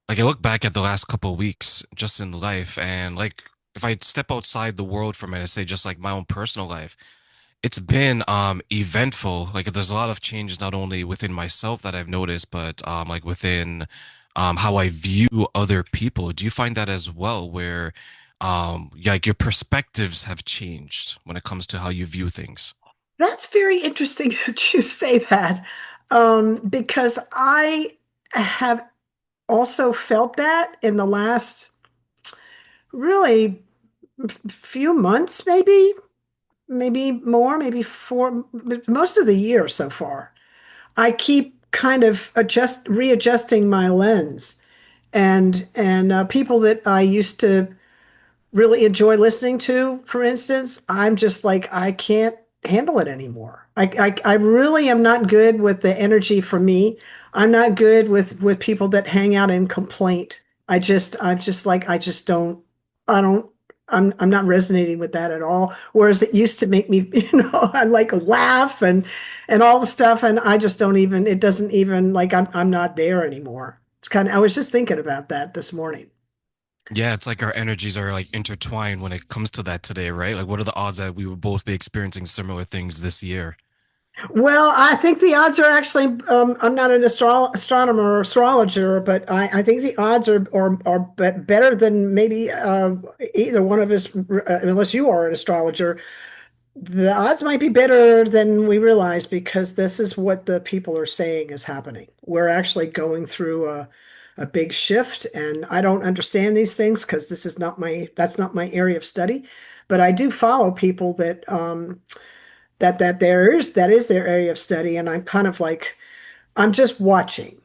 Like I look back at the last couple of weeks just in life, and like if I step outside the world for a minute, say just like my own personal life, it's been eventful. Like there's a lot of changes not only within myself that I've noticed, but like within how I view other people. Do you find that as well, where yeah, like your perspectives have changed when it comes to how you view things? That's very interesting that you say that, because I have also felt that in the last really few months, maybe more, maybe four, most of the year so far. I keep kind of readjusting my lens, and people that I used to really enjoy listening to, for instance, I'm just like, I can't handle it anymore. I really am not good with the energy for me. I'm not good with people that hang out in complaint. I'm just like, I don't, I'm not resonating with that at all. Whereas it used to make me, I like laugh and all the stuff. And I just don't even, it doesn't even like, I'm not there anymore. It's kind of, I was just thinking about that this morning. Yeah, it's like our energies are like intertwined when it comes to that today, right? Like, what are the odds that we would both be experiencing similar things this year? Well, I think the odds are actually, I'm not an astronomer or astrologer, but I think the odds are better than maybe either one of us, unless you are an astrologer. The odds might be better than we realize because this is what the people are saying is happening. We're actually going through a big shift, and I don't understand these things because that's not my area of study. But I do follow people that is their area of study, and I'm kind of like I'm just watching,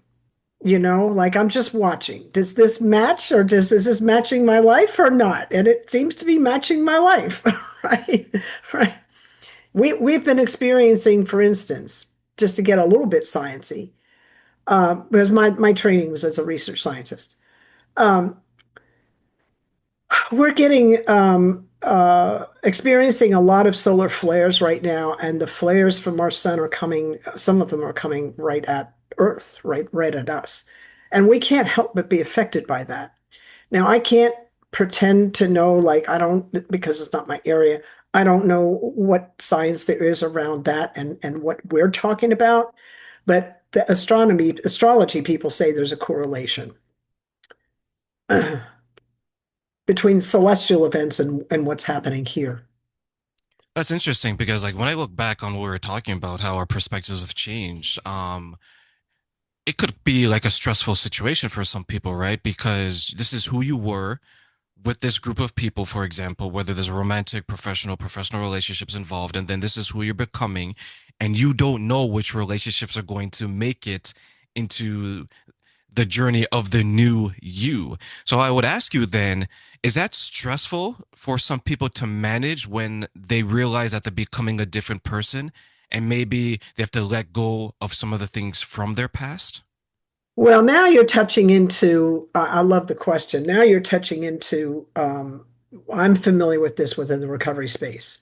like I'm just watching. Does this match, or is this matching my life or not? And it seems to be matching my life, right? Right. We've been experiencing, for instance, just to get a little bit sciencey, because my training was as a research scientist. Um, We're getting experiencing a lot of solar flares right now, and the flares from our sun are coming, some of them are coming right at Earth, right at us. And we can't help but be affected by that. Now, I can't pretend to know, like, I don't, because it's not my area, I don't know what science there is around that and what we're talking about, but the astrology people say there's a correlation between celestial events and what's happening here. That's interesting because like when I look back on what we were talking about, how our perspectives have changed, it could be like a stressful situation for some people, right? Because this is who you were with this group of people, for example, whether there's romantic, professional relationships involved, and then this is who you're becoming, and you don't know which relationships are going to make it into the journey of the new you. So I would ask you then, is that stressful for some people to manage when they realize that they're becoming a different person and maybe they have to let go of some of the things from their past? Well, now you're touching into, I love the question. Now you're touching into, I'm familiar with this within the recovery space,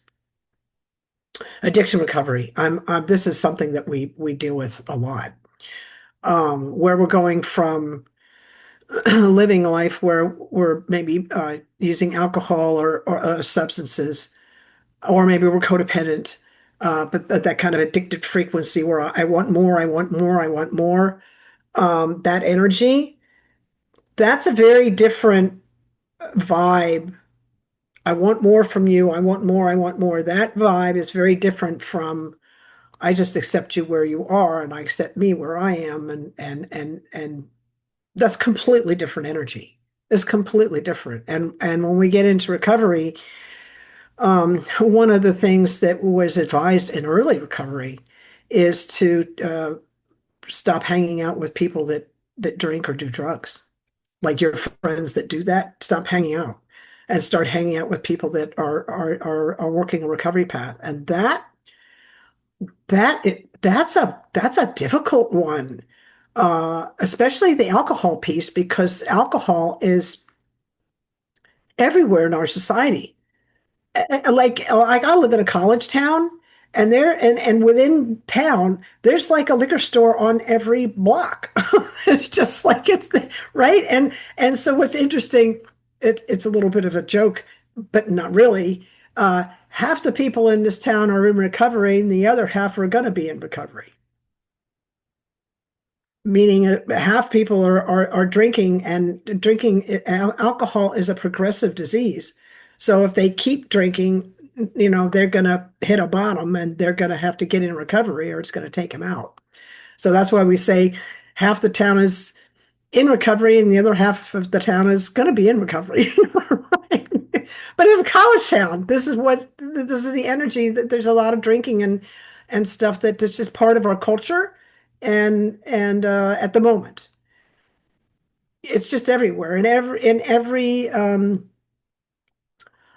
addiction recovery. This is something that we deal with a lot, where we're going from living a life where we're maybe using alcohol or substances, or maybe we're codependent, but that kind of addictive frequency where I want more, I want more, I want more. That energy, that's a very different vibe. I want more from you. I want more. I want more. That vibe is very different from I just accept you where you are and I accept me where I am, and that's completely different energy. It's completely different. And when we get into recovery, one of the things that was advised in early recovery is to stop hanging out with people that drink or do drugs. Like your friends that do that, stop hanging out and start hanging out with people that are working a recovery path. And that's a difficult one, especially the alcohol piece, because alcohol is everywhere in our society. Like I live in a college town, And within town, there's like a liquor store on every block. It's just like right. And so what's interesting, it's a little bit of a joke, but not really. Half the people in this town are in recovery, and the other half are going to be in recovery. Meaning half people are drinking, and drinking alcohol is a progressive disease. So if they keep drinking, they're going to hit a bottom and they're going to have to get in recovery or it's going to take them out. So that's why we say half the town is in recovery and the other half of the town is going to be in recovery. Right? But it's a college town. This is the energy that there's a lot of drinking and stuff that's just part of our culture. And at the moment, it's just everywhere.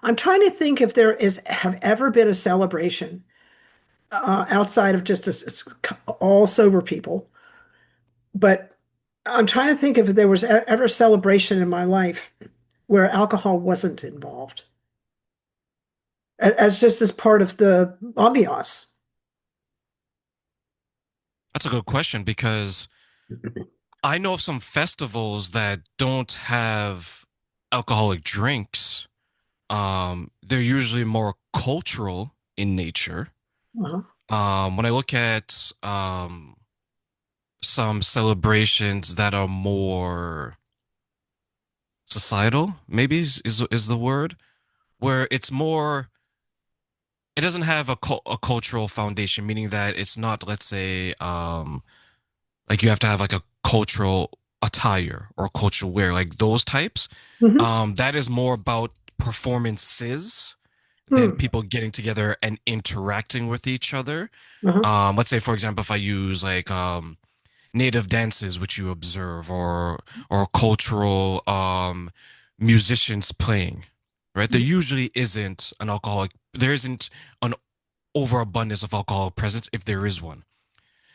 I'm trying to think if there is have ever been a celebration outside of just all sober people. But I'm trying to think if there was ever a celebration in my life where alcohol wasn't involved as just as part of the ambiance. That's a good question because I know of some festivals that don't have alcoholic drinks. They're usually more cultural in nature. Uh-huh. When I look at some celebrations that are more societal, maybe is the word, where it's more, it doesn't have a cultural foundation, meaning that it's not, let's say, like you have to have like a cultural attire or cultural wear, like those types. Hmm. That is more about performances than Hmm. people getting together and interacting with each other. Uh-huh. Let's say, for example, if I use like native dances, which you observe, or cultural musicians playing, right? There usually isn't an alcoholic. There isn't an overabundance of alcohol presence if there is one.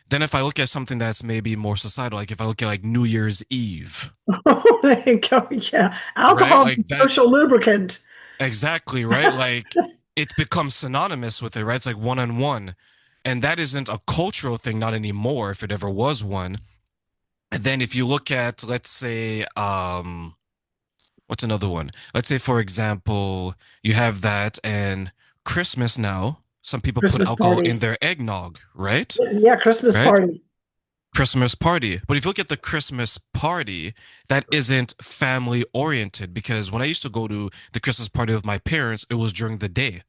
Then if I look at something that's maybe more societal, like if I look at like New Year's Eve, Oh, there you go. Yeah. right? Alcohol is Like a that's social lubricant. exactly right. Like it's become synonymous with it, right? It's like one on one. And that isn't a cultural thing, not anymore, if it ever was one. And then if you look at, let's say, what's another one? Let's say, for example, you have that and Christmas now, some people put Christmas alcohol party. in their eggnog, right? Yeah, Christmas Right? party. Christmas party. But if you look at the Christmas party, that isn't family oriented because when I used to go to the Christmas party with my parents, it was during the day.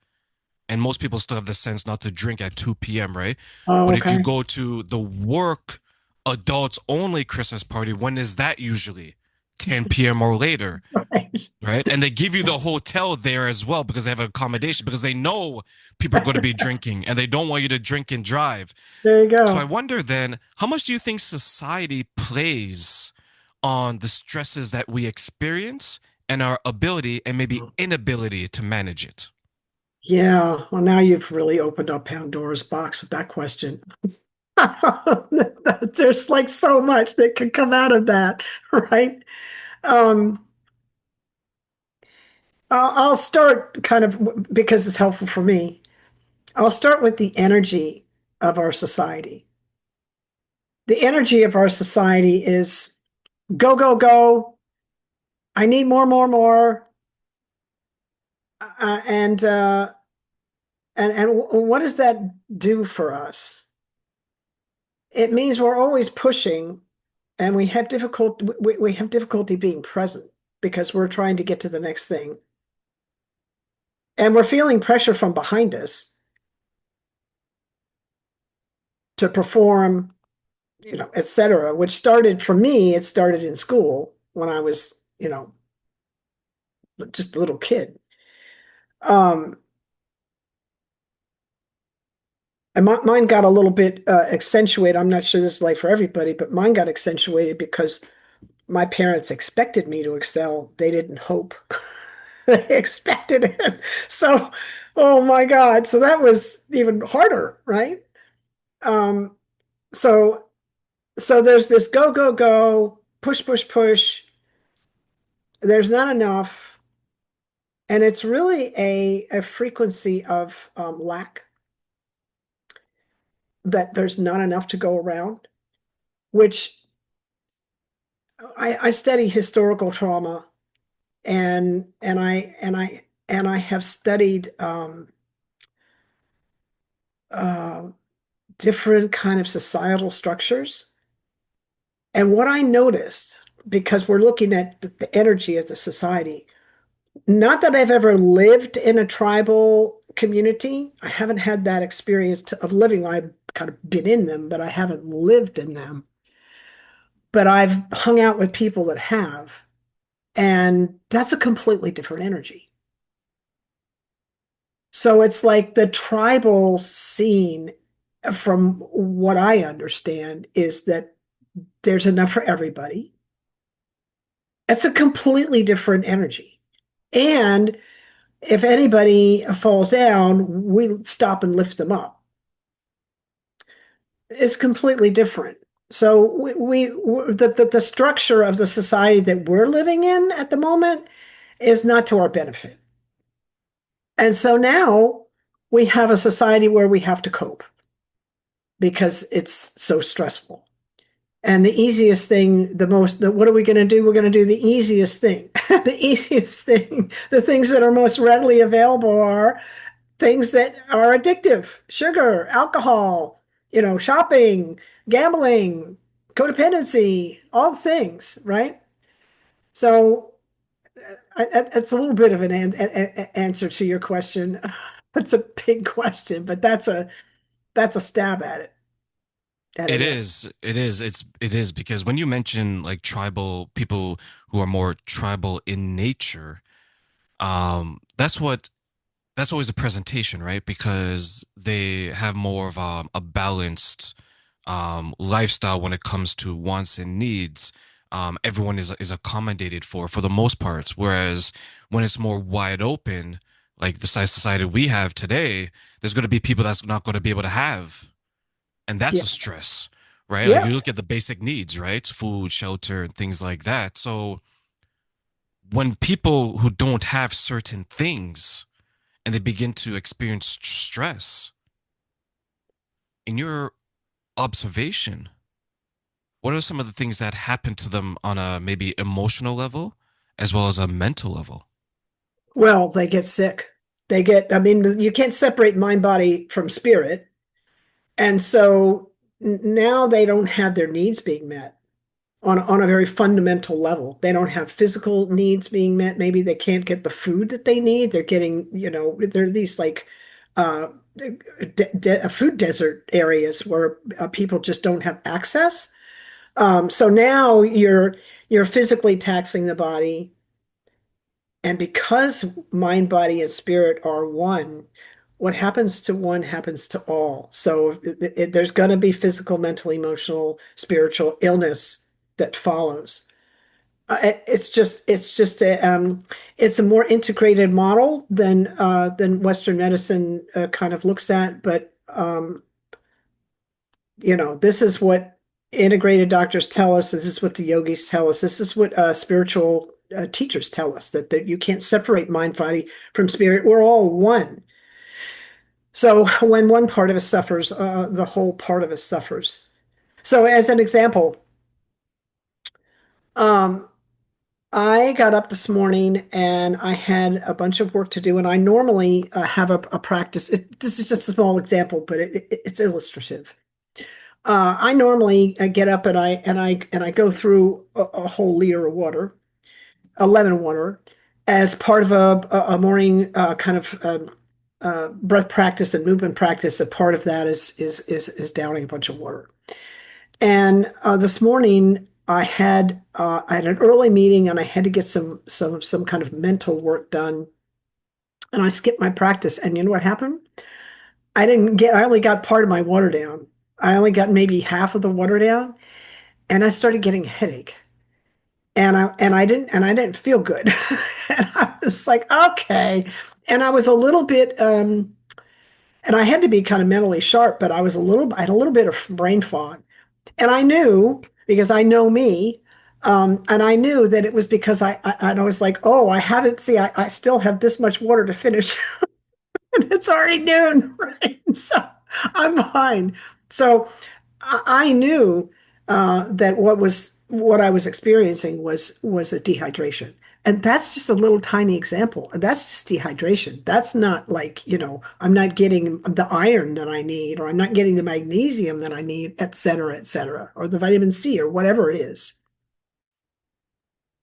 And most people still have the sense not to drink at 2 p.m., right? Oh, But if you okay. go to the work adults only Christmas party, when is that usually? 10 p.m. or later, Right. right? And they give you the hotel there as well because they have accommodation because they know people are going to be drinking and they don't want you to drink and drive. There you So I go. wonder then, how much do you think society plays on the stresses that we experience and our ability and maybe inability to manage it? Yeah. Well, now you've really opened up Pandora's box with that question. There's like so much that could come out of that, right? Um, I'll start kind of because it's helpful for me. I'll start with the energy of our society. The energy of our society is go, go, go. I need more, more, more. Uh, and uh, and what does that do for us? It means we're always pushing, and we have difficulty being present because we're trying to get to the next thing, and we're feeling pressure from behind us to perform, etc. Which started for me, it started in school when I was, just a little kid. Um, and mine got a little bit accentuated. I'm not sure this is like for everybody, but mine got accentuated because my parents expected me to excel. They didn't hope. They expected it. So, oh my God. So that was even harder, right? Um, so so there's this go, go, go, push, push, push. There's not enough. And it's really a frequency of lack. that there's not enough to go around, which I study historical trauma and I have studied uh, different kind of societal structures. And what I noticed, because we're looking at the energy of the society, not that I've ever lived in a tribal community. I haven't had that experience of living. I've kind of been in them, but I haven't lived in them. But I've hung out with people that have, and that's a completely different energy. So it's like the tribal scene, from what I understand, is that there's enough for everybody. It's a completely different energy. And if anybody falls down, we stop and lift them up. It's completely different. So the structure of the society that we're living in at the moment is not to our benefit. And so now we have a society where we have to cope because it's so stressful. And the easiest thing, what are we going to do? We're going to do the easiest thing. The easiest thing, the things that are most readily available are things that are addictive: sugar, alcohol, shopping, gambling, codependency, all things, right? So it's a little bit of answer to your question. It's a big question, but that's a stab at It it. is. It is. It is because when you mention like tribal people who are more tribal in nature, that's what that's always a presentation, right? Because they have more of a balanced lifestyle when it comes to wants and needs. Everyone is accommodated for the most part. Whereas when it's more wide open, like the size society we have today, there's going to be people that's not going to be able to have, and that's Yeah. a stress, right? Like Yeah. you look at the basic needs, right? Food, shelter, and things like that. So when people who don't have certain things and they begin to experience stress, in your observation, what are some of the things that happen to them on a maybe emotional level as well as a mental level? Well, they get sick. I mean, you can't separate mind, body from spirit. And so now they don't have their needs being met on a very fundamental level. They don't have physical needs being met. Maybe they can't get the food that they need. They're getting, there are these like uh, food desert areas where people just don't have access. So now you're physically taxing the body, and because mind, body, and spirit are one, what happens to one happens to all. So there's going to be physical, mental, emotional, spiritual illness that follows. It's a more integrated model than Western medicine kind of looks at. But this is what integrated doctors tell us. This is what the yogis tell us. This is what spiritual teachers tell us, that you can't separate mind, body from spirit. We're all one. So when one part of us suffers, the whole part of us suffers. So as an example, um, I got up this morning and I had a bunch of work to do, and I normally have a practice. This is just a small example, but it's illustrative. I normally get up and I go through a whole liter of water, a lemon water, as part of a morning kind of breath practice and movement practice. A part of that is downing a bunch of water. And this morning I had an early meeting and I had to get some kind of mental work done. And I skipped my practice. And you know what happened? I only got part of my water down. I only got maybe half of the water down, and I started getting a headache. And I didn't feel good. And I was like, okay. And I was a little bit and I had to be kind of mentally sharp, but I had a little bit of brain fog. And I knew, because I know me, and I knew that it was because and I was like, oh, I haven't, see, I still have this much water to finish, and it's already noon, right? So I'm behind. So I knew that what I was experiencing was a dehydration. And that's just a little tiny example. And that's just dehydration. That's not like, I'm not getting the iron that I need, or I'm not getting the magnesium that I need, et cetera, or the vitamin C or whatever it is.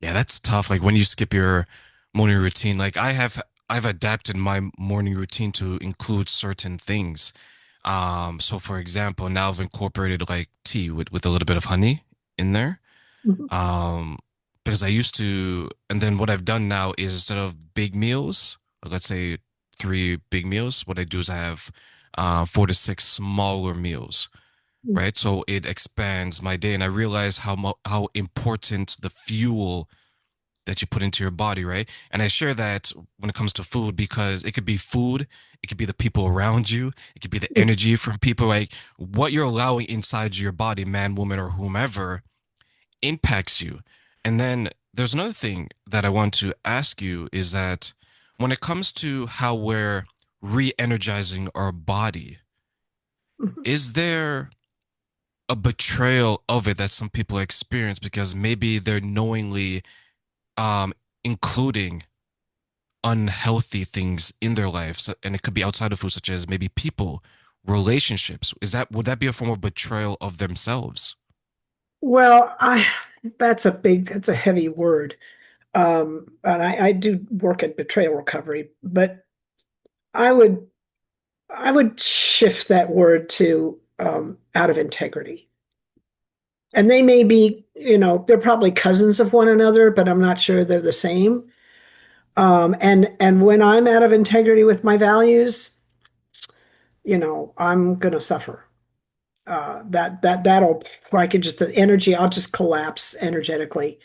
Yeah, that's tough. Like when you skip your morning routine, like I've adapted my morning routine to include certain things. So for example, now I've incorporated like tea with a little bit of honey in there. Mhm. Um, because I used to, and then what I've done now is instead of big meals, let's say 3 big meals, what I do is I have 4 to 6 smaller meals, right? So it expands my day, and I realize how important the fuel that you put into your body, right? And I share that when it comes to food because it could be food, it could be the people around you, it could be the energy from people, like what you're allowing inside your body, man, woman, or whomever, impacts you. And then there's another thing that I want to ask you is that when it comes to how we're re-energizing our body, is there a betrayal of it that some people experience because maybe they're knowingly um including unhealthy things in their lives, and it could be outside of food, such as maybe people, relationships. Is that would that be a form of betrayal of themselves? Well, that's a heavy word. And I do work at betrayal recovery, but I would I would shift that word to out of integrity. And they may be, they're probably cousins of one another, but I'm not sure they're the same. And when I'm out of integrity with my values, I'm gonna suffer. That'll I could just the energy, I'll just collapse energetically.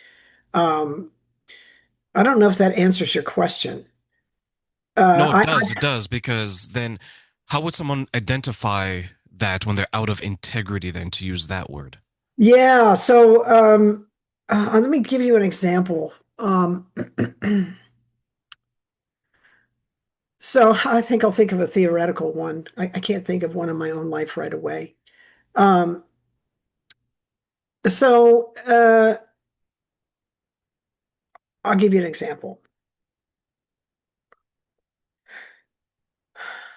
Um, I don't know if that answers your question. No, it I does. It does because then how would someone identify that when they're out of integrity then to use that word? Yeah, so let me give you an example. So I think I'll think of a theoretical one. I can't think of one in my own life right away. Um, so I'll give you an example.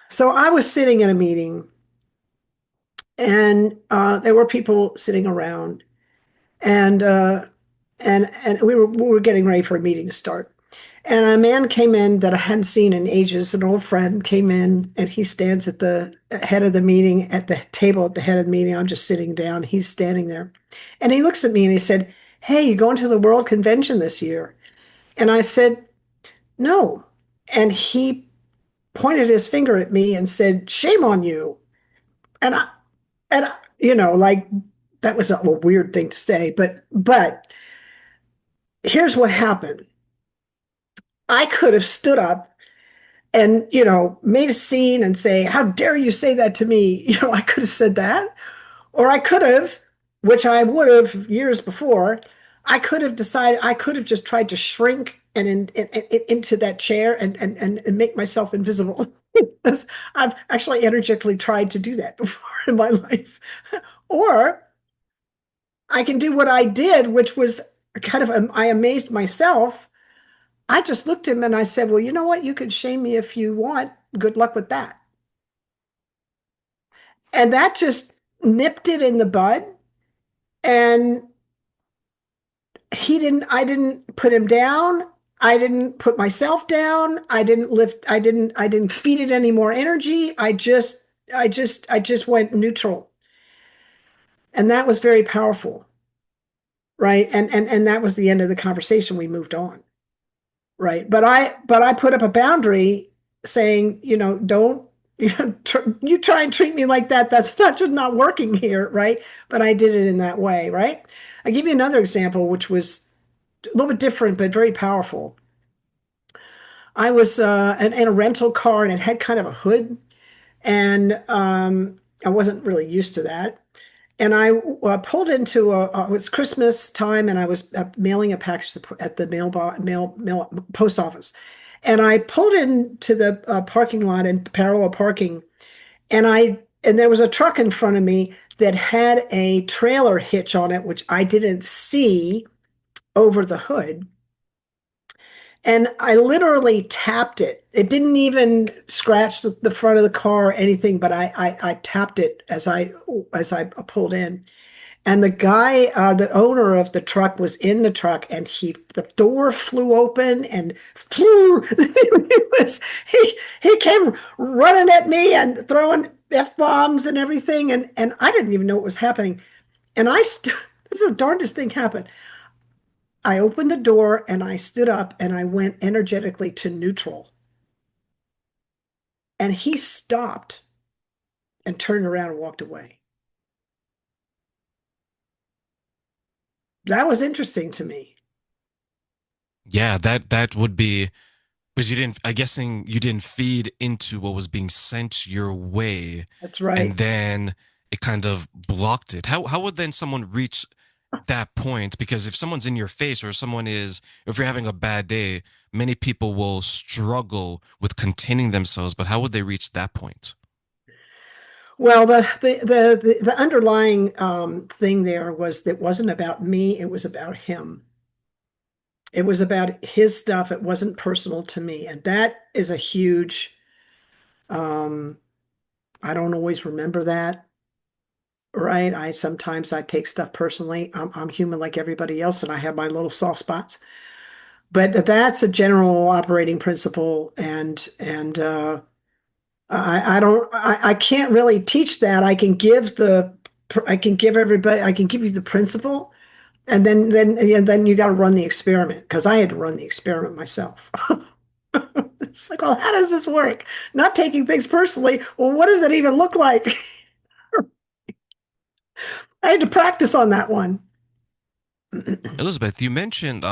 So I was sitting in a meeting, and there were people sitting around, and we were getting ready for a meeting to start. And a man came in that I hadn't seen in ages. An old friend came in, and he stands at the head of the meeting, at the table at the head of the meeting. I'm just sitting down. He's standing there. And he looks at me and he said, "Hey, you going to the World Convention this year?" And I said, "No." And he pointed his finger at me and said, "Shame on you." And like that was a weird thing to say, but here's what happened. I could have stood up and made a scene and say, "How dare you say that to me?" I could have said that, or I could have, which I would have years before. I could have decided, I could have just tried to shrink and into that chair and make myself invisible. I've actually energetically tried to do that before in my life. Or I can do what I did, which was kind of, I amazed myself. I just looked at him and I said, "Well, you know what? You can shame me if you want. Good luck with that." And that just nipped it in the bud. And I didn't put him down. I didn't put myself down. I didn't feed it any more energy. I just went neutral. And that was very powerful, right? And that was the end of the conversation. We moved on. Right. But I put up a boundary saying, don't you try and treat me like that. That's not just not working here, right? But I did it in that way, right? I give you another example, which was a little bit different, but very powerful. I was in a rental car, and it had kind of a hood, and I wasn't really used to that. And I pulled into it was Christmas time, and I was mailing a package at the mail post office. And I pulled into the parking lot in parallel parking, and and there was a truck in front of me that had a trailer hitch on it, which I didn't see over the hood. And I literally tapped it. It didn't even scratch the front of the car or anything, but I tapped it as I pulled in. And the guy, the owner of the truck, was in the truck, and the door flew open, and he came running at me and throwing F-bombs and everything, and I didn't even know what was happening. And this is the darndest thing happened. I opened the door and I stood up and I went energetically to neutral, and he stopped and turned around and walked away. That was interesting to me. Yeah, that would be because you didn't, I guessing you didn't feed into what was being sent your way, That's and right. then it kind of blocked it. How would then someone reach that point? Because if someone's in your face or if you're having a bad day, many people will struggle with containing themselves, but how would they reach that point? Well, the underlying thing there was that wasn't about me, it was about him. It was about his stuff. It wasn't personal to me. And that is a huge, um, I don't always remember that, right? I take stuff personally. I'm human like everybody else, and I have my little soft spots. But that's a general operating principle, and I don't I can't really teach that. I can give everybody I can give you the principle, and then you got to run the experiment, because I had to run the experiment myself. It's like, well, how does this work? Not taking things personally. Well, what does it even look like? I had to practice on that one. Elizabeth, you mentioned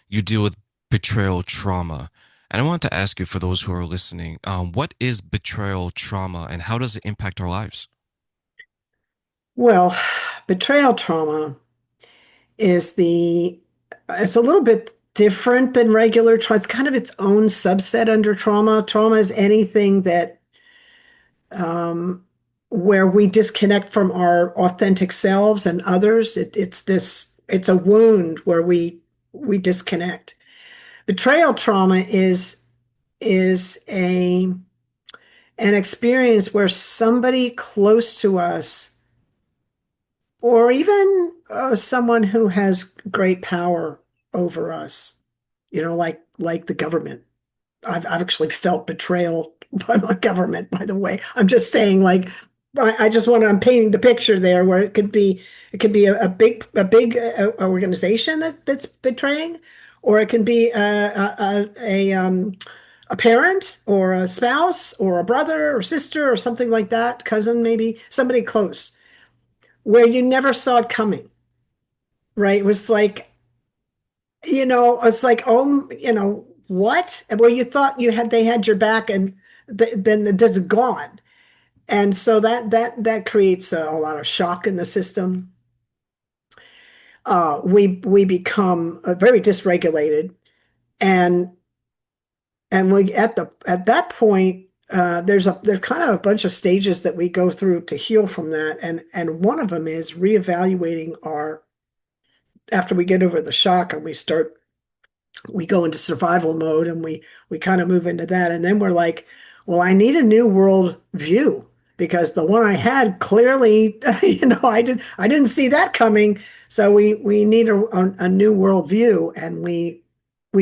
you deal with betrayal trauma. And I want to ask you, for those who are listening, what is betrayal trauma and how does it impact our lives? Well, betrayal trauma is it's a little bit different than regular trauma. It's kind of its own subset under trauma. Trauma is anything that um, where we disconnect from our authentic selves and others. It's a wound where we disconnect. Betrayal trauma is an experience where somebody close to us, or even someone who has great power over us, like the government. I've actually felt betrayal by my government, by the way. I'm just saying, like, I just I'm painting the picture there, where it could be a big organization that's betraying, or it can be a parent or a spouse or a brother or sister or something like that, cousin, maybe somebody close, where you never saw it coming, right? It was like, it's like, oh, what? Where you thought they had your back, and then it just gone. And so that creates a lot of shock in the system. We become very dysregulated, and we at that point, there's kind of a bunch of stages that we go through to heal from that, and one of them is reevaluating our after we get over the shock, and we go into survival mode, and we kind of move into that, and then we're like, well, I need a new world view, because the one I had clearly, I didn't see that coming. So we need a new world view, and we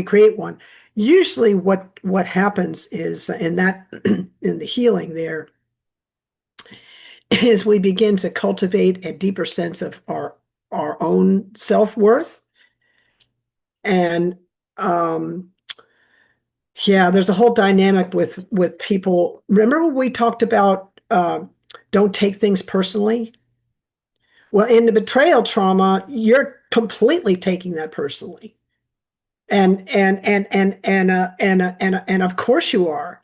create one. Usually what happens is in that in the healing there is we begin to cultivate a deeper sense of our own self-worth, and yeah, there's a whole dynamic with people. Remember when we talked about don't take things personally? Well, in the betrayal trauma, you're completely taking that personally, and of course you are,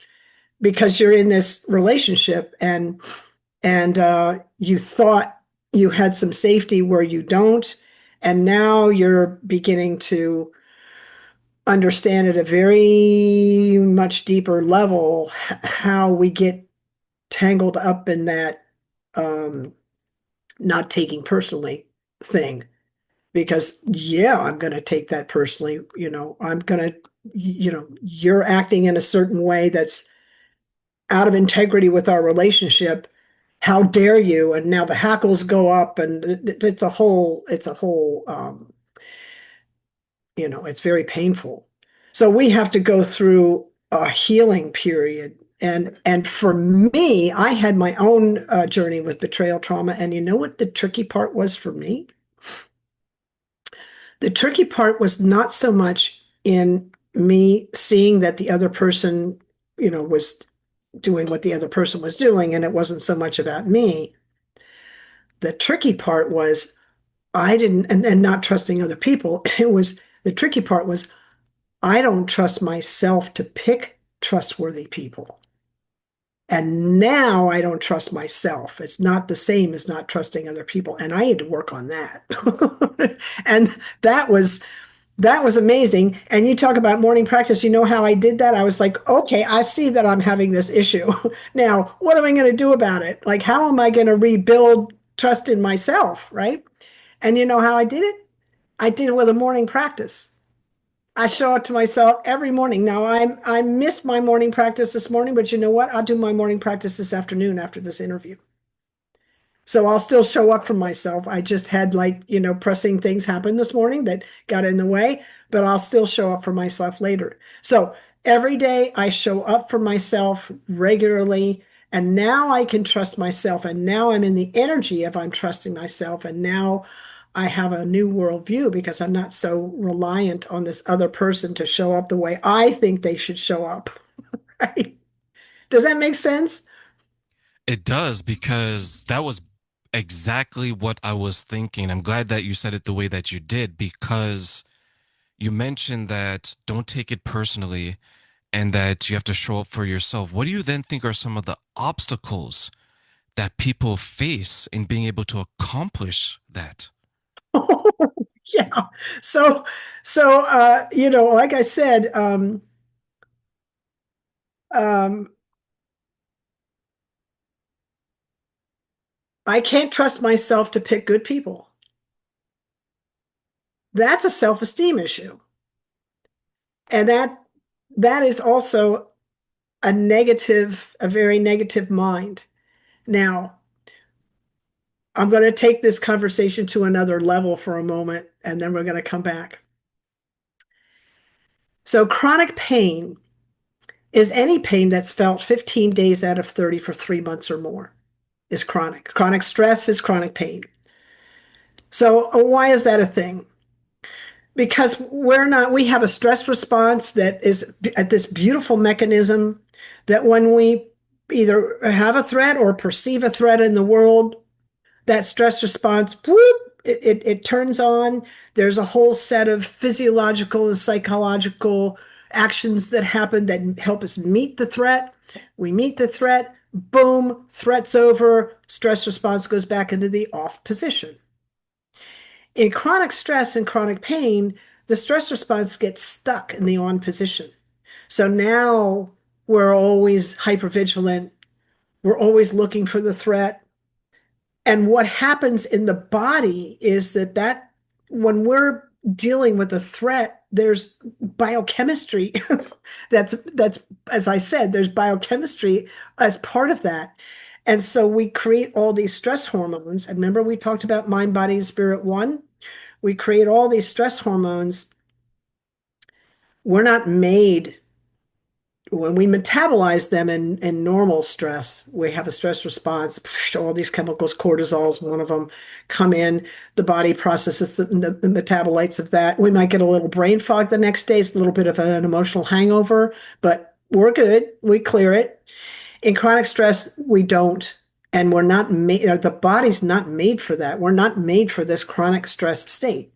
because you're in this relationship, and you thought you had some safety where you don't, and now you're beginning to understand at a very much deeper level how we get tangled up in that um, not taking personally thing. Because yeah, I'm going to take that personally. I'm going to, you're acting in a certain way that's out of integrity with our relationship. How dare you? And now the hackles go up, and it's very painful. So we have to go through a healing period. And for me, I had my own journey with betrayal trauma. And you know what the tricky part was for me? The tricky part was not so much in me seeing that the other person, was doing what the other person was doing, and it wasn't so much about me. The tricky part was I didn't, and not trusting other people. The tricky part was I don't trust myself to pick trustworthy people. And now I don't trust myself. It's not the same as not trusting other people. And I had to work on that. And that was amazing. And you talk about morning practice. You know how I did that? I was like, okay, I see that I'm having this issue. Now, what am I going to do about it? Like, how am I going to rebuild trust in myself? Right. And you know how I did it? I did it with a morning practice. I show up to myself every morning. Now I missed my morning practice this morning, but you know what? I'll do my morning practice this afternoon after this interview. So I'll still show up for myself. I just had like, pressing things happen this morning that got in the way, but I'll still show up for myself later. So every day I show up for myself regularly. And now I can trust myself. And now I'm in the energy of I'm trusting myself. And now I have a new worldview because I'm not so reliant on this other person to show up the way I think they should show up. Right? Does that make sense? It does because that was exactly what I was thinking. I'm glad that you said it the way that you did because you mentioned that don't take it personally and that you have to show up for yourself. What do you then think are some of the obstacles that people face in being able to accomplish that? Yeah. So, like I said, um, I can't trust myself to pick good people. That's a self-esteem issue. And that is also a very negative mind. Now, I'm going to take this conversation to another level for a moment, and then we're going to come back. So, chronic pain is any pain that's felt 15 days out of 30 for 3 months or more is chronic. Chronic stress is chronic pain. So, why is that a thing? Because we have a stress response that is at this beautiful mechanism that when we either have a threat or perceive a threat in the world, that stress response, whoop, it turns on. There's a whole set of physiological and psychological actions that happen that help us meet the threat. We meet the threat, boom, threat's over, stress response goes back into the off position. In chronic stress and chronic pain, the stress response gets stuck in the on position. So now we're always hypervigilant. We're always looking for the threat. And what happens in the body is that when we're dealing with a threat, there's biochemistry. That's as I said, there's biochemistry as part of that. And so we create all these stress hormones. And remember, we talked about mind, body, and spirit one. We create all these stress hormones. We're not made when we metabolize them in normal stress, we have a stress response. All these chemicals, cortisol is one of them, come in. The body processes the metabolites of that. We might get a little brain fog the next day. It's a little bit of an emotional hangover, but we're good. We clear it. In chronic stress, we don't. And we're not made, the body's not made for that. We're not made for this chronic stress state.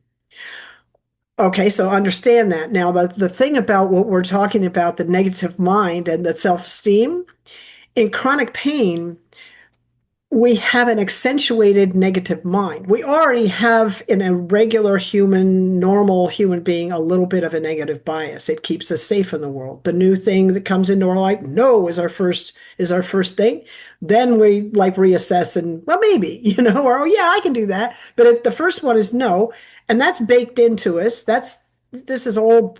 Okay, so understand that. Now, the thing about what we're talking about, the negative mind and the self-esteem, in chronic pain, we have an accentuated negative mind. We already have in a regular human, normal human being, a little bit of a negative bias. It keeps us safe in the world. The new thing that comes into our life, no, is our first thing. Then we like reassess and well, maybe, or oh yeah, I can do that. But the first one is no, and that's baked into us. This is all,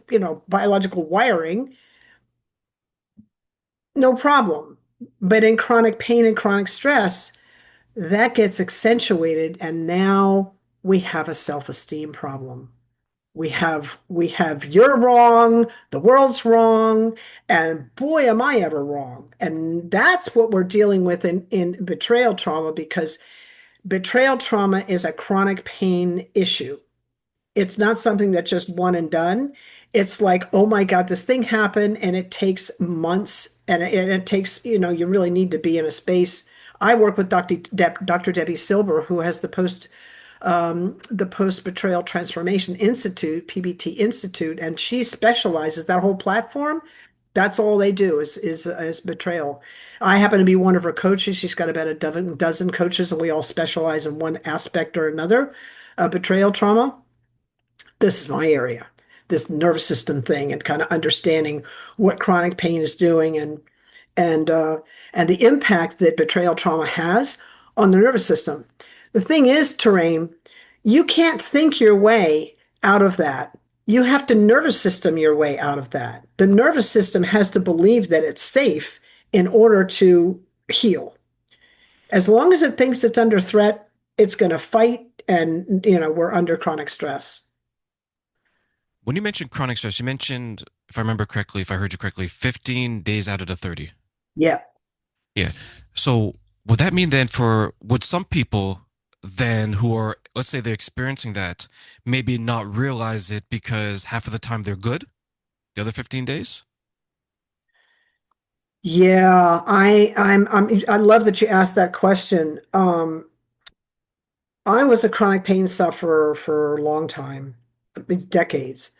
biological wiring, no problem. But in chronic pain and chronic stress, that gets accentuated, and now we have a self-esteem problem. We have you're wrong, the world's wrong, and boy, am I ever wrong. And that's what we're dealing with in betrayal trauma, because betrayal trauma is a chronic pain issue. It's not something that's just one and done. It's like, oh my God, this thing happened, and it takes months, and it takes, you really need to be in a space. I work with Dr. Debbie Silber, who has the Post Betrayal Transformation Institute, PBT Institute, and she specializes that whole platform. That's all they do is betrayal. I happen to be one of her coaches. She's got about a dozen coaches, and we all specialize in one aspect or another of betrayal trauma. This is my area, this nervous system thing, and kind of understanding what chronic pain is doing, and and the impact that betrayal trauma has on the nervous system. The thing is, Terrain, you can't think your way out of that. You have to nervous system your way out of that. The nervous system has to believe that it's safe in order to heal. As long as it thinks it's under threat, it's going to fight, and we're under chronic stress. When you mentioned chronic stress, you mentioned, if I remember correctly, if I heard you correctly, 15 days out of the 30. Yeah. Yeah. So would that mean then would some people then who are, let's say they're experiencing that, maybe not realize it because half of the time they're good, the other 15 days? Yeah, I love that you asked that question. I was a chronic pain sufferer for a long time, decades,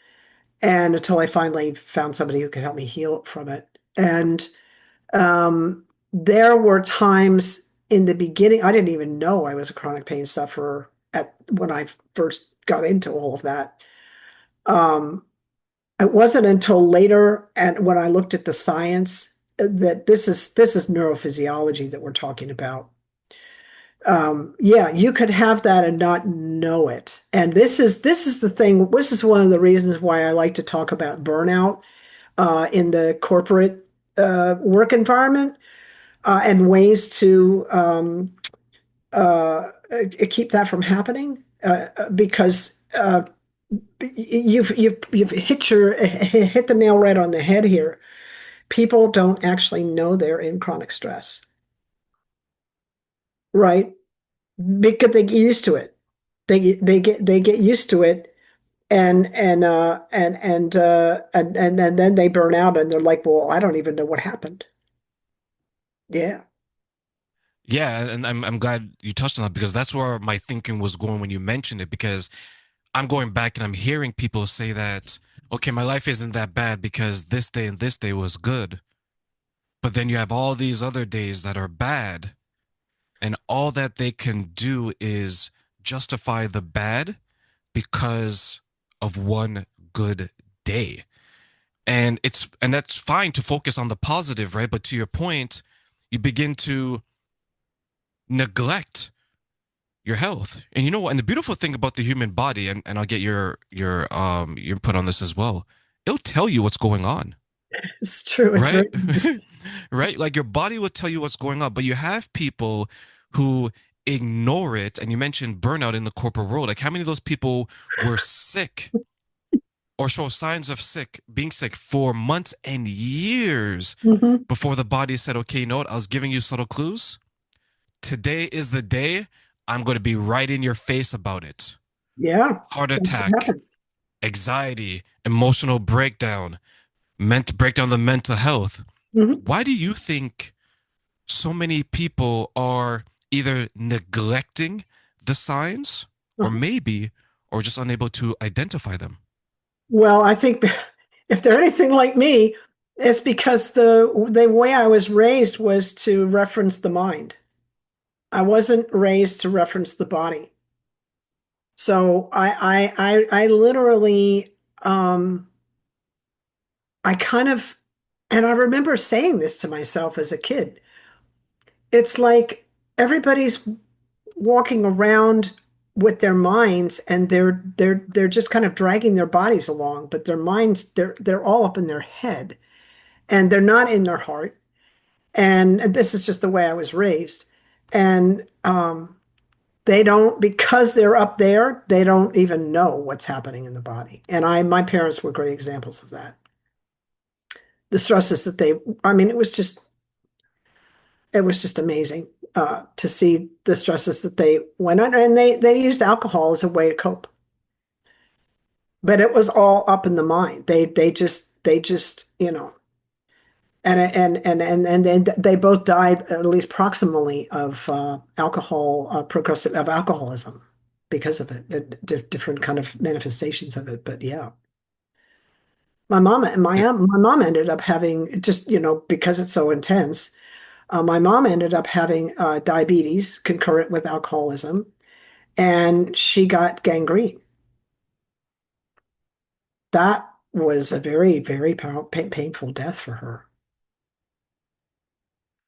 and until I finally found somebody who could help me heal from it. And there were times in the beginning, I didn't even know I was a chronic pain sufferer at when I first got into all of that. Um, it wasn't until later, and when I looked at the science, that this is neurophysiology that we're talking about. Yeah, you could have that and not know it. And this is the thing. This is one of the reasons why I like to talk about burnout in the corporate work environment, and ways to keep that from happening. Because you've hit the nail right on the head here. People don't actually know they're in chronic stress, right? Because they get used to it. They get used to it, and then they burn out, and they're like, well, I don't even know what happened. Yeah. Yeah, and I'm glad you touched on that because that's where my thinking was going when you mentioned it. Because I'm going back and I'm hearing people say that, okay, my life isn't that bad because this day and this day was good. But then you have all these other days that are bad, and all that they can do is justify the bad because of one good day. And that's fine to focus on the positive, right? But to your point, you begin to neglect your health. And you know what? And the beautiful thing about the human body, and I'll get your input on this as well. It'll tell you what's going on, It's true. It's very right? Right? Like your body will tell you what's going on, but you have people who ignore it. And you mentioned burnout in the corporate world. Like how many of those people were sick or show signs of being sick for months and years Mhm. before the body said, okay, you know what? I was giving you subtle clues. Today is the day I'm going to be right in your face about it. Yeah. Heart That's what attack, happens. anxiety, emotional breakdown, meant breakdown the mental health. Mhm. Why do you think so many people are either neglecting the signs or Uh-huh. maybe or just unable to identify them? Well, I think if they're anything like me, it's because the way I was raised was to reference the mind. I wasn't raised to reference the body. So I literally, I kind of, and I remember saying this to myself as a kid. It's like everybody's walking around with their minds and they're just kind of dragging their bodies along, but their minds, they're all up in their head and they're not in their heart. And this is just the way I was raised. And they don't, because they're up there, they don't even know what's happening in the body. And my parents were great examples of that. The stresses that I mean, it was just amazing to see the stresses that they went under, and they used alcohol as a way to cope. But it was all up in the mind. They just and then they both died at least proximally of progressive of alcoholism because of it, different kind of manifestations of it. But yeah, Yeah, my mom ended up having just because it's so intense. My mom ended up having diabetes concurrent with alcoholism, and she got gangrene. That was a very, very painful death for her.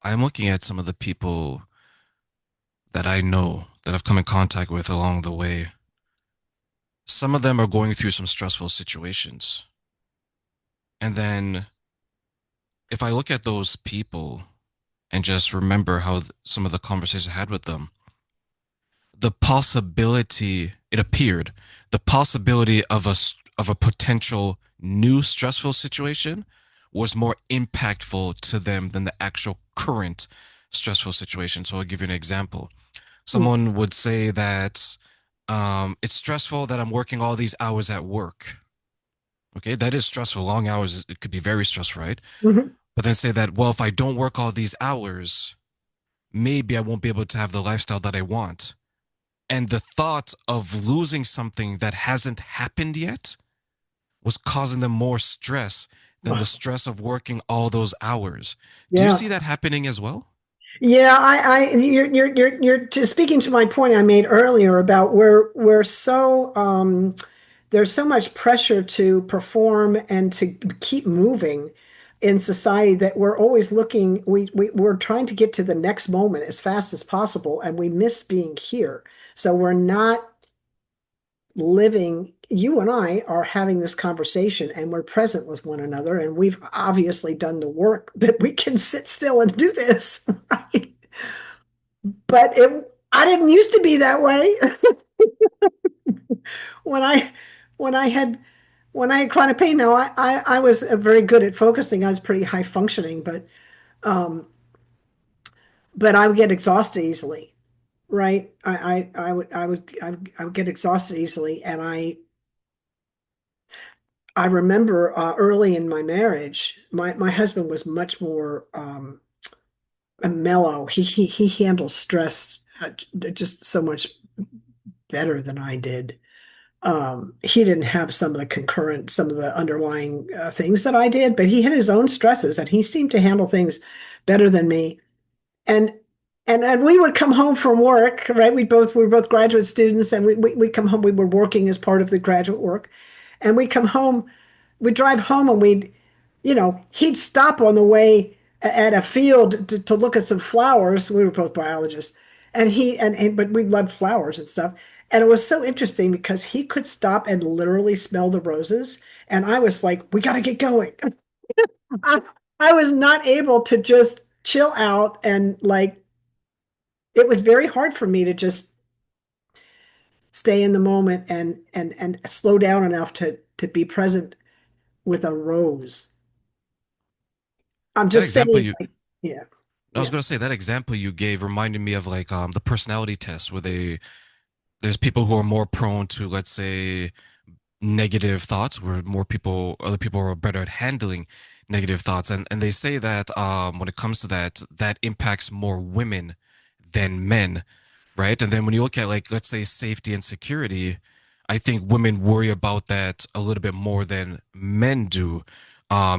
I'm looking at some of the people that I know that I've come in contact with along the way. Some of them are going through some stressful situations. And then if I look at those people and just remember how some of the conversations I had with them, the possibility, it appeared, the possibility of a potential new stressful situation was more impactful to them than the actual current stressful situation. So I'll give you an example. Mm, Someone would say that it's stressful that I'm working all these hours at work. Okay, that is stressful. Long hours, it could be very stressful, right? mhm. But then say that, well, if I don't work all these hours, maybe I won't be able to have the lifestyle that I want. And the thought of losing something that hasn't happened yet was causing them more stress than the stress of working all those hours. Do you Yeah. see that happening as well? Yeah, you're just speaking to my point I made earlier about we're so there's so much pressure to perform and to keep moving in society that we're always looking, we're trying to get to the next moment as fast as possible, and we miss being here. So we're not living, you and I are having this conversation and we're present with one another, and we've obviously done the work that we can sit still and do this, right? But I didn't used to be that way. when I when I had when I had chronic pain. Now I was very good at focusing. I was pretty high functioning, um, but I would get exhausted easily, right? I would get exhausted easily, and I remember early in my marriage, my husband was much more mellow. He handles stress just so much better than I did. He didn't have some of the underlying things that I did, but he had his own stresses, and he seemed to handle things better than me. And and we would come home from work, right? We were both graduate students, and we'd come home. We were working as part of the graduate work, and we come home, we'd drive home, and he'd stop on the way at a field to look at some flowers. We were both biologists, but we loved flowers and stuff. And it was so interesting because he could stop and literally smell the roses, and I was like, "We got to get going." I, I was not able to just chill out, and like it was very hard for me to just stay in the moment and slow down enough to be present with a rose. I'm That just example saying, you like, yeah, I was yeah. going to say that example you gave reminded me of like the personality test where there's people who are more prone to, let's say, negative thoughts, where other people are better at handling negative thoughts. And they say that when it comes to that, that impacts more women than men, right? And then when you look at, like, let's say, safety and security, I think women worry about that a little bit more than men do,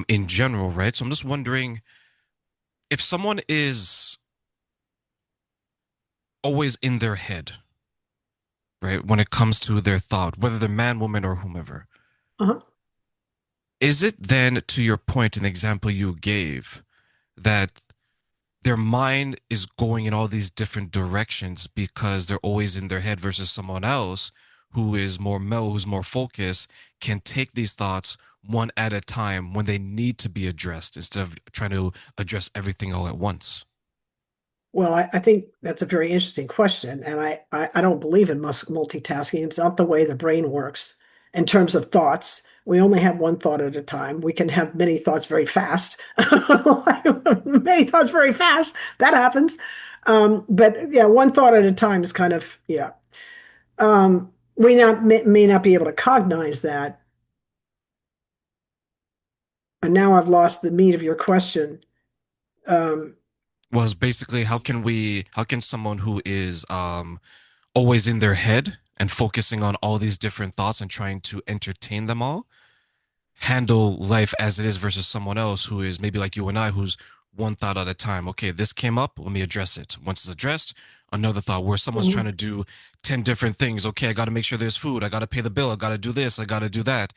in general, right? So I'm just wondering if someone is always in their head, right? When it comes to their thought, whether they're man, woman, or whomever. Uh-huh. Is it then, to your point in the example you gave, that their mind is going in all these different directions because they're always in their head versus someone else who is more mellow, who's more focused, can take these thoughts one at a time when they need to be addressed instead of trying to address everything all at once? Well, I think that's a very interesting question, and I don't believe in multitasking. It's not the way the brain works in terms of thoughts. We only have one thought at a time. We can have many thoughts very fast. Many thoughts very fast. That happens. But yeah, one thought at a time is kind of, yeah. We may not be able to cognize that. And now I've lost the meat of your question. Um, Was basically how can someone who is always in their head and focusing on all these different thoughts and trying to entertain them all handle life as it is versus someone else who is maybe like you and I, who's one thought at a time. Okay, this came up, let me address it. Once it's addressed, another thought where someone's trying mhm, to do 10 different things. Okay, I got to make sure there's food. I got to pay the bill. I got to do this. I got to do that.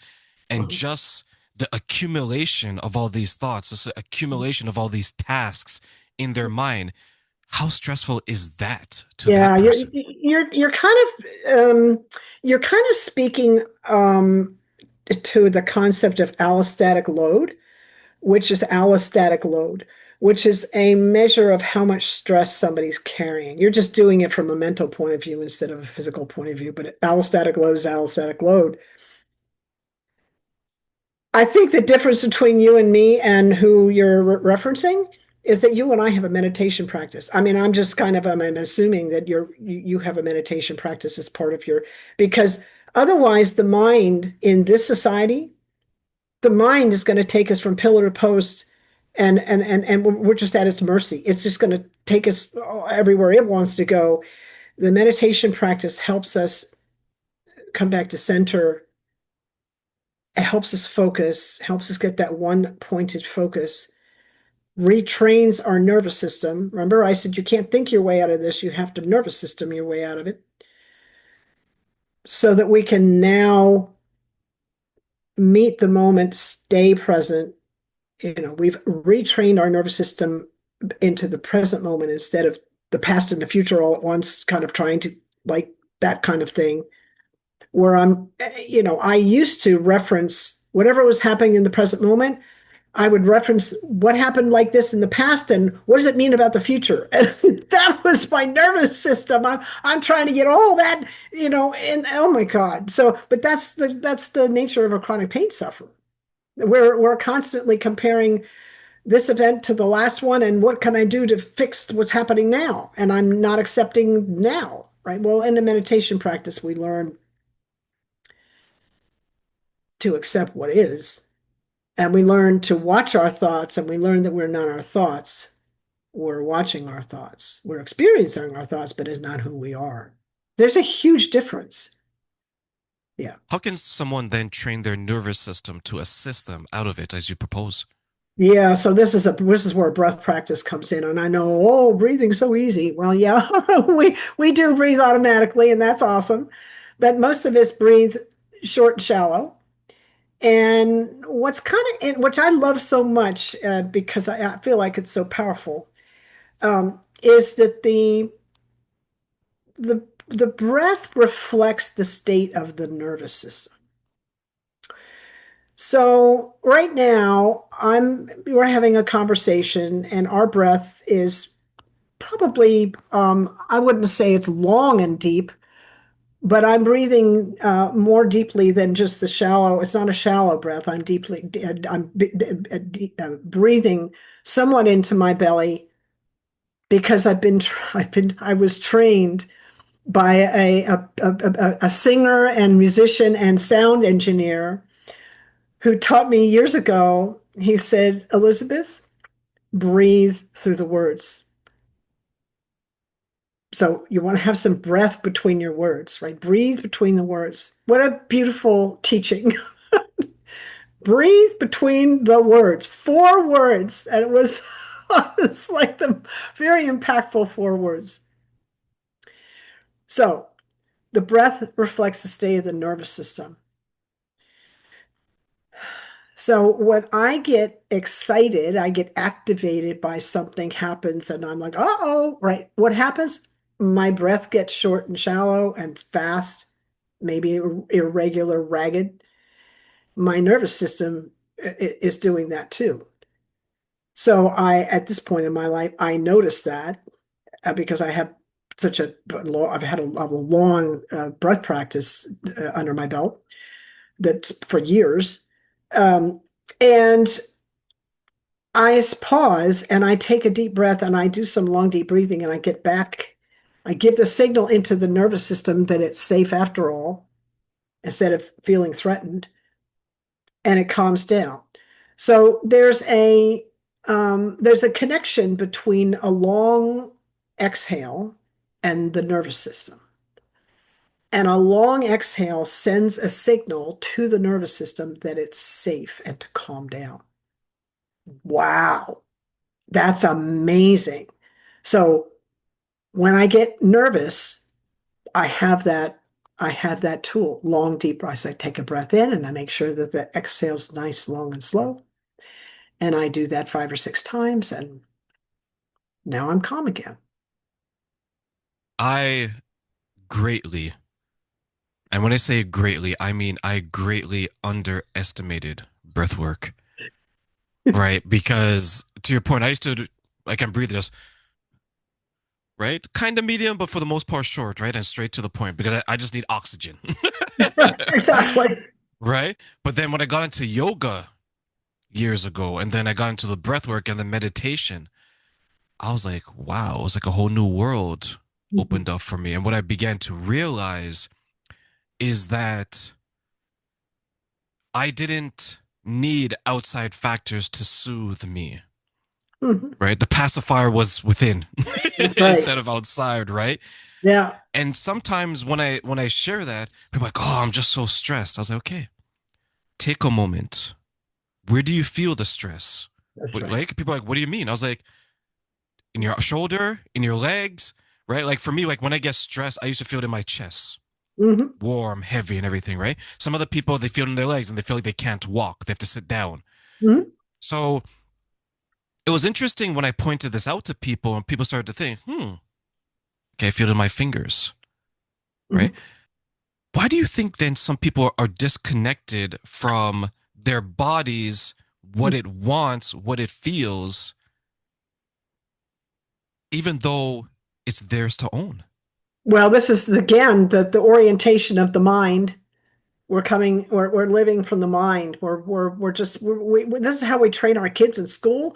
And mhm. just the accumulation of all these thoughts, this accumulation of all these tasks in their mind, how stressful is that to that Yeah, person? you're kind of speaking to the concept of allostatic load, which is a measure of how much stress somebody's carrying. You're just doing it from a mental point of view instead of a physical point of view, but allostatic load is allostatic load. I think the difference between you and me and who you're referencing is that you and I have a meditation practice. I mean, I'm just kind of I'm assuming that you have a meditation practice as part of your because otherwise the mind in this society, the mind is going to take us from pillar to post and we're just at its mercy. It's just going to take us everywhere it wants to go. The meditation practice helps us come back to center. It helps us focus, helps us get that one pointed focus, retrains our nervous system. Remember, I said you can't think your way out of this, you have to nervous system your way out of it so that we can now meet the moment, stay present. We've retrained our nervous system into the present moment instead of the past and the future all at once, kind of trying to like that kind of thing. Where I used to reference whatever was happening in the present moment. I would reference what happened like this in the past and what does it mean about the future? And that was my nervous system. I'm trying to get all that, and oh my God. So, but that's the nature of a chronic pain sufferer. We're constantly comparing this event to the last one and what can I do to fix what's happening now? And I'm not accepting now, right? Well, in the meditation practice, we learn to accept what is, and we learn to watch our thoughts, and we learn that we're not our thoughts. We're watching our thoughts. We're experiencing our thoughts, but it's not who we are. There's a huge difference. Yeah. How can someone then train their nervous system to assist them out of it as you propose? Yeah, so this is where breath practice comes in. And I know, oh, breathing's so easy. Well, yeah, we do breathe automatically, and that's awesome. But most of us breathe short and shallow. And what's which I love so much because I feel like it's so powerful, is that the breath reflects the state of the nervous system. So right now, we're having a conversation, and our breath is probably I wouldn't say it's long and deep, but I'm breathing more deeply than just the shallow. It's not a shallow breath. I'm breathing somewhat into my belly because I was trained by a singer and musician and sound engineer who taught me years ago. He said, Elizabeth, breathe through the words. So you want to have some breath between your words, right? Breathe between the words. What a beautiful teaching. Breathe between the words. 4 words. And it was it's like the very impactful 4 words. So the breath reflects the state of the nervous system. So when I get excited, I get activated by something happens and I'm like, uh-oh, right. What happens? My breath gets short and shallow and fast, maybe irregular, ragged. My nervous system is doing that too. So at this point in my life, I noticed that because I have such a long, I've had a long breath practice under my belt that's for years. Um, and I pause and I take a deep breath and I do some long, deep breathing and I get back. I give the signal into the nervous system that it's safe after all, instead of feeling threatened, and it calms down. So there's a connection between a long exhale and the nervous system. And a long exhale sends a signal to the nervous system that it's safe and to calm down. Wow, that's amazing. So when I get nervous, I have that I have that tool, long, deep breaths. I take a breath in and I make sure that the exhale's nice, long, and slow. And I do that 5 or 6 times, and now I'm calm again. I greatly, and when I say greatly, I mean I greatly underestimated breath work, right? Because to your point, I used to, like, I'm breathing just, right? Kind of medium, but for the most part, short, right? And straight to the point because I just need oxygen, Exactly. right? But then when I got into yoga years ago, and then I got into the breath work and the meditation, I was like, wow, it was like a whole new world Mhm. opened up for me. And what I began to realize is that I didn't need outside factors to soothe me, Mhm. right? The pacifier was within That's right. instead of outside, right? Yeah, And sometimes when I share that, people are like, "Oh, I'm just so stressed." I was like, "Okay, take a moment. Where do you feel the stress?" that's right. Like people are like, "What do you mean?" I was like, "In your shoulder, in your legs, right?" Like for me, like when I get stressed, I used to feel it in my chest, Hmm. warm, heavy, and everything, right? Some other people they feel it in their legs and they feel like they can't walk. They have to sit down. Hmm. So it was interesting when I pointed this out to people and people started to think, okay, I feel it in my fingers, right? Hmm. Why do you think then some people are disconnected from their bodies, what it wants, what it feels, even though it's theirs to own? Well, this is again the orientation of the mind. We're living from the mind. We're just this is how we train our kids in school,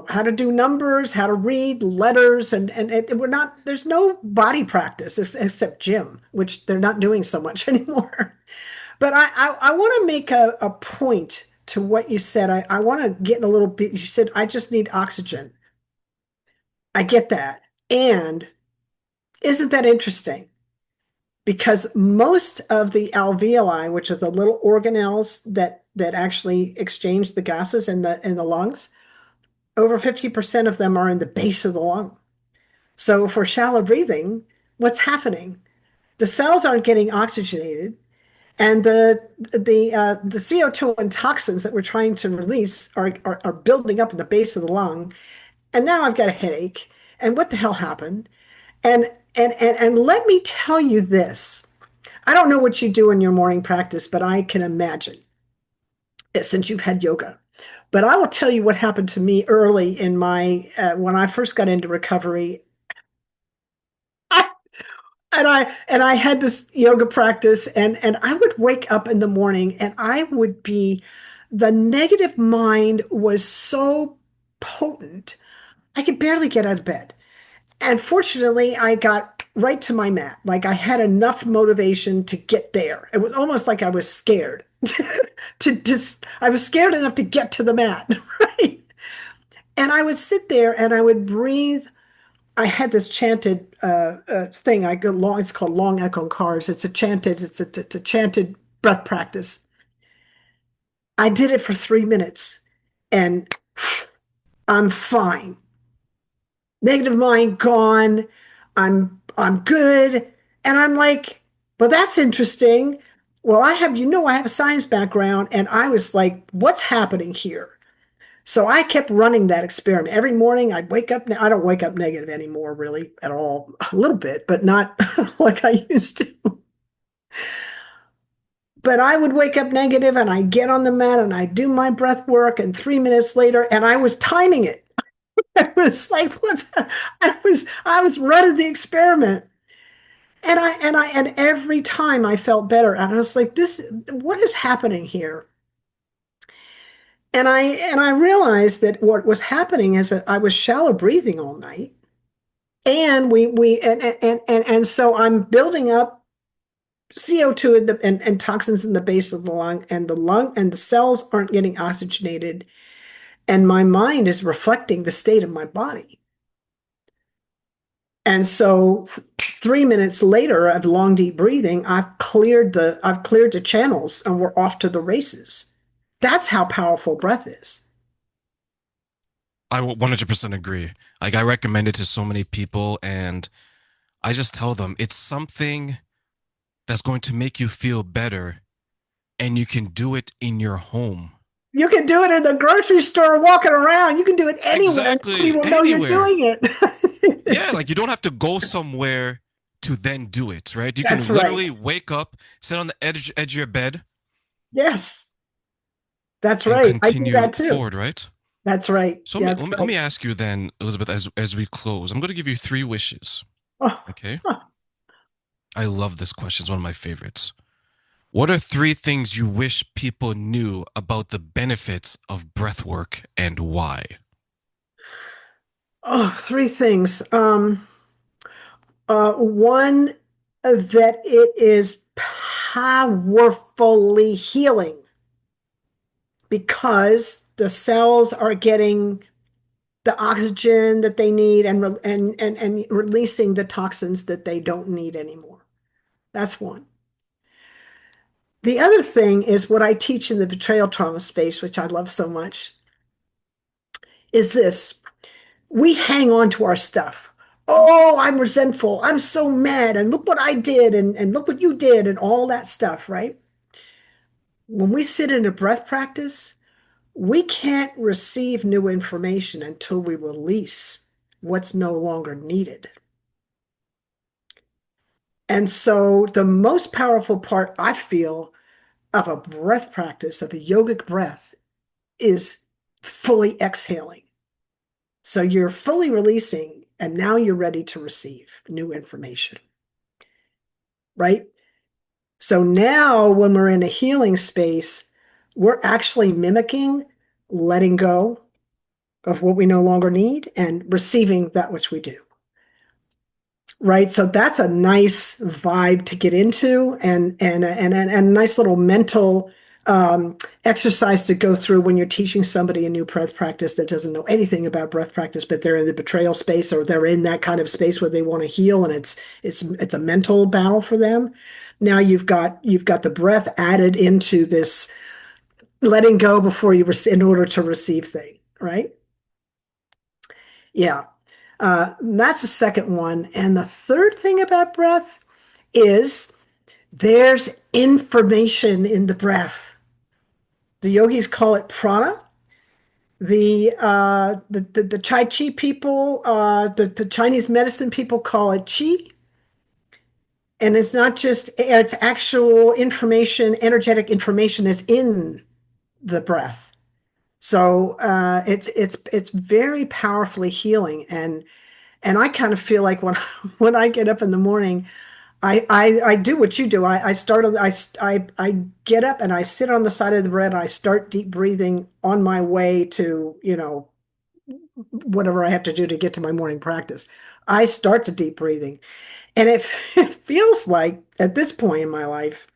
how to do numbers, how to read letters, and we're not, there's no body practice except gym, which they're not doing so much anymore. But I want to make a point to what you said. I want to get in a little bit. You said, I just need oxygen. I get that. And isn't that interesting? Because most of the alveoli, which are the little organelles that actually exchange the gases in the lungs, over 50% of them are in the base of the lung. So for shallow breathing, what's happening? The cells aren't getting oxygenated, and the CO2 and toxins that we're trying to release are building up in the base of the lung. And now I've got a headache. And what the hell happened? And let me tell you this. I don't know what you do in your morning practice, but I can imagine it since you've had yoga. But I will tell you what happened to me early in my when I first got into recovery. And I had this yoga practice, and I would wake up in the morning and I would be the negative mind was so potent I could barely get out of bed. And fortunately, I got right to my mat. Like I had enough motivation to get there. It was almost like I was scared to just, I was scared enough to get to the mat, right? And I would sit there and I would breathe. I had this chanted thing. I go long. It's called long echo cars. It's a chanted breath practice. I did it for 3 minutes, and I'm fine. Negative mind gone. I'm good. And I'm like, well, that's interesting. Well, I have a science background, and I was like, what's happening here? So I kept running that experiment. Every morning I'd wake up. I don't wake up negative anymore, really, at all. A little bit, but not like I used to. But I would wake up negative and I get on the mat and I do my breath work. And 3 minutes later, and I was timing it. I was like, what's that? I was running the experiment. And every time I felt better. And I was like, what is happening here? And I realized that what was happening is that I was shallow breathing all night. And we and so I'm building up CO2 and toxins in the base of the lung and the cells aren't getting oxygenated. And my mind is reflecting the state of my body. And so 3 minutes later of long deep breathing, I've cleared the channels and we're off to the races. That's how powerful breath is. I 100% agree. Like I recommend it to so many people and I just tell them it's something that's going to make you feel better and you can do it in your home. You can do it in the grocery store walking around. You can do it anywhere. Nobody Exactly. will know you're Anywhere. doing Yeah, it. like you don't have to go somewhere to then do it, right? You That's can right. literally wake up, sit on the edge of your bed, Yes, that's and right. I do continue that too. forward, right? That's right. So Yeah, that's let right. me ask you then, Elizabeth, as we close, I'm going to give you three wishes. Oh, Okay. huh. I love this question. It's one of my favorites. What are three things you wish people knew about the benefits of breath work and why? Oh, three things. One, that it is powerfully healing because the cells are getting the oxygen that they need and releasing the toxins that they don't need anymore. That's one. The other thing is what I teach in the betrayal trauma space, which I love so much, is this. We hang on to our stuff. Oh, I'm resentful. I'm so mad. And look what I did. And look what you did. And all that stuff, right? When we sit in a breath practice, we can't receive new information until we release what's no longer needed. And so the most powerful part I feel of a breath practice, of a yogic breath, is fully exhaling. So you're fully releasing, and now you're ready to receive new information, right? So now when we're in a healing space, we're actually mimicking letting go of what we no longer need and receiving that which we do. Right. So that's a nice vibe to get into and a nice little mental exercise to go through when you're teaching somebody a new breath practice that doesn't know anything about breath practice, but they're in the betrayal space or they're in that kind of space where they want to heal and it's a mental battle for them. Now you've got the breath added into this letting go before in order to receive thing, right? Yeah. That's the second one. And the third thing about breath is there's information in the breath. The yogis call it prana. The Chai Chi people, the Chinese medicine people call it Qi. And it's not just, it's actual information, energetic information is in the breath. So it's very powerfully healing. And I kind of feel like when when I get up in the morning, I do what you do. I start on I get up and I sit on the side of the bed and I start deep breathing on my way to, whatever I have to do to get to my morning practice. I start the deep breathing. And it feels like at this point in my life,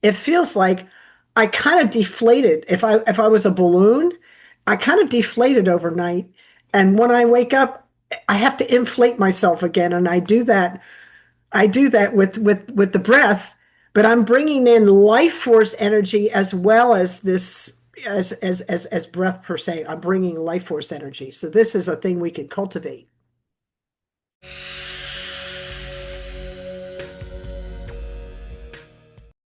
it feels like I kind of deflated. If I was a balloon, I kind of deflated overnight. And when I wake up, I have to inflate myself again. And I do that with the breath, but I'm bringing in life force energy as well as this as breath per se. I'm bringing life force energy. So this is a thing we can cultivate.